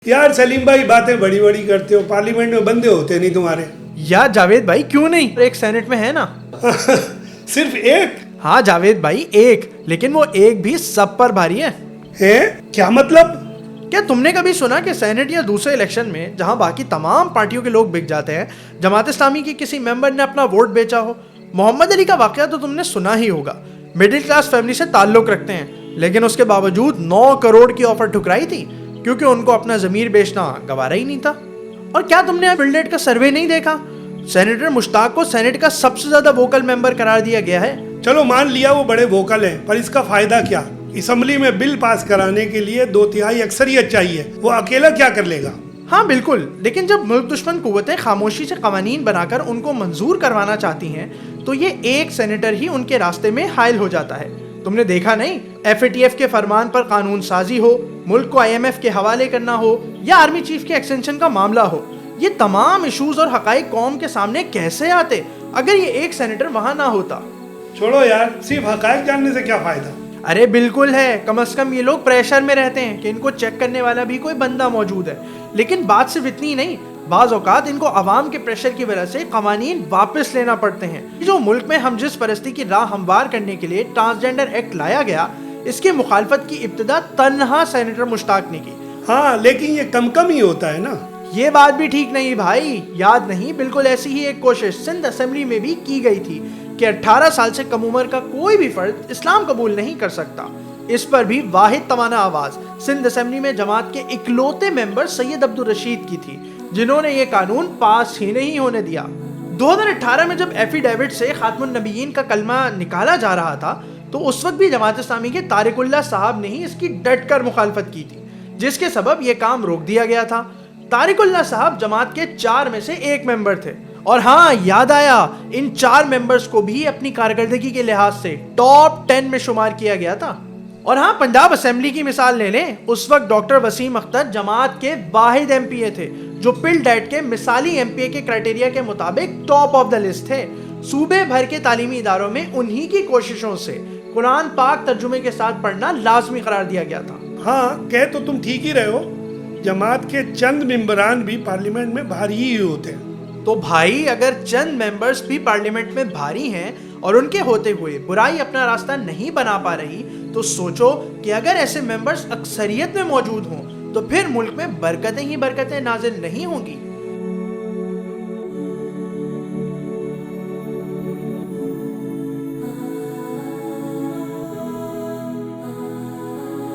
यार सलीम भाई, बातें बड़ी बड़ी करते हो, पार्लियामेंट में बंदे होते नहीं तुम्हारे। यार जावेद भाई क्यों नहीं, एक सेनेट में है ना। सिर्फ एक हाँ जावेद भाई एक, लेकिन वो एक भी सब पर भारी है। क्या मतलब? क्या तुमने कभी सुना कि सेनेट या दूसरे इलेक्शन में जहां बाकी तमाम पार्टियों के लोग बिक जाते हैं, जमात इस्लामी की किसी मेंबर ने अपना वोट बेचा हो? मोहम्मद अली का वाकया तो तुमने सुना ही होगा। मिडिल क्लास फैमिली से ताल्लुक रखते हैं, लेकिन उसके बावजूद 9 करोड़ की ऑफर ठुकराई थी क्योंकि उनको अपना जमीर बेचना गवारा ही नहीं था। और क्या तुमने बिल्डेट का सर्वे नहीं देखा? सेनेटर मुश्ताक को सेनेट का सबसे ज्यादा वोकल मेंबर करार दिया गया है। चलो मान लिया वो बड़े वोकल हैं, पर इसका फायदा क्या? असेंबली में बिल पास कराने के लिए 2/3 अक्सरियत चाहिए, वो अकेला क्या कर लेगा? हाँ बिल्कुल, लेकिन जब मुल्क दुश्मन कुव्वतें खामोशी से कवानीन बनाकर उनको मंजूर करवाना चाहती हैं, तो ये एक सेनेटर ही उनके रास्ते में हायल हो जाता है। तुमने देखा नहीं, FATF के फरमान पर कानून साजी हो, मुल्क को IMF के हवाले करना हो, या आर्मी चीफ के एक्सटेंशन का मामला हो, ये तमाम इशूज और हकाइक कौम के सामने कैसे आते अगर ये एक सेनेटर वहां ना होता? छोड़ो यार, सिर्फ हकायक जानने से क्या फायदा? अरे बिल्कुल है, कम से कम ये लोग प्रेशर में रहते हैं कि इनको चेक करने वाला भी कोई बंदा मौजूद है। लेकिन बात सिर्फ इतनी नहीं, बाज औकात इनको अवाम के प्रेशर की वजह से कवानीन वापस लेना पड़ते हैं। जो मुल्क में हम जिस परस्ती की राह हमवार करने के लिए ट्रांसजेंडर एक्ट लाया गया, इसकी मुखालफत की इब्तिदा तन्हा सेनेटर मुश्ताक ने की। हाँ, लेकिन ये कम ही होता है ना। ये बात भी ठीक नहीं भाई, याद नहीं, बिल्कुल ऐसी ही एक कोशिश सिंध असेंबली में भी की गई थी कि 18 साल से कम उम्र का कोई भी फर्द इस्लाम कबूल नहीं कर सकता। इस पर भी वाहिद तवाना आवाज सिंध असेंबली में जमात के इकलौते मेंबर सैयद अब्दुल रशीद की थी, जिन्होंने ये कानून पास ही नहीं होने दिया। 2018 में जब एफिडेविट से खातमुन नबीयीन का कलमा निकाला जा रहा था, तो उस वक्त भी जमात इस्लामी के तारिकुल्लाह साहब ने ही इसकी डट कर मुखालफत की थी, जिसके सबब यह काम रोक दिया गया था। तारिकुल्लाह साहब जमात के 4 में से एक मेंबर थे। और हाँ, याद आया, इन 4 मेंबर्स को भी अपनी कारकर्दगी के लिहाज से टॉप 10 में शुमार किया गया था। और हाँ, पंजाब असेंबली की मिसाल ले लें, उस वक्त डॉक्टर वसीम अख्तर जमात के वाहिद MPA थे जो पिल डैट के मिसाली MPA के क्राइटेरिया के मुताबिक टॉप ऑफ द लिस्ट थे। सूबे भर के तालीमी इदारों में उन्हीं की कोशिशों से कुरान पाक तर्जुमे के साथ पढ़ना लाजमी करार दिया गया था। हाँ, कह तो तुम ठीक ही रहे हो, जमात के चंद मेंबरान भी पार्लियामेंट में भारी ही होते हैं। तो भाई, अगर चंद मेंबर्स भी पार्लियामेंट में भारी हैं और उनके होते हुए बुराई अपना रास्ता नहीं बना पा रही, तो सोचो कि अगर ऐसे मेंबर्स अक्सरियत में मौजूद हों, तो फिर मुल्क में बरकतें ही बरकतें नाजिल नहीं होंगी।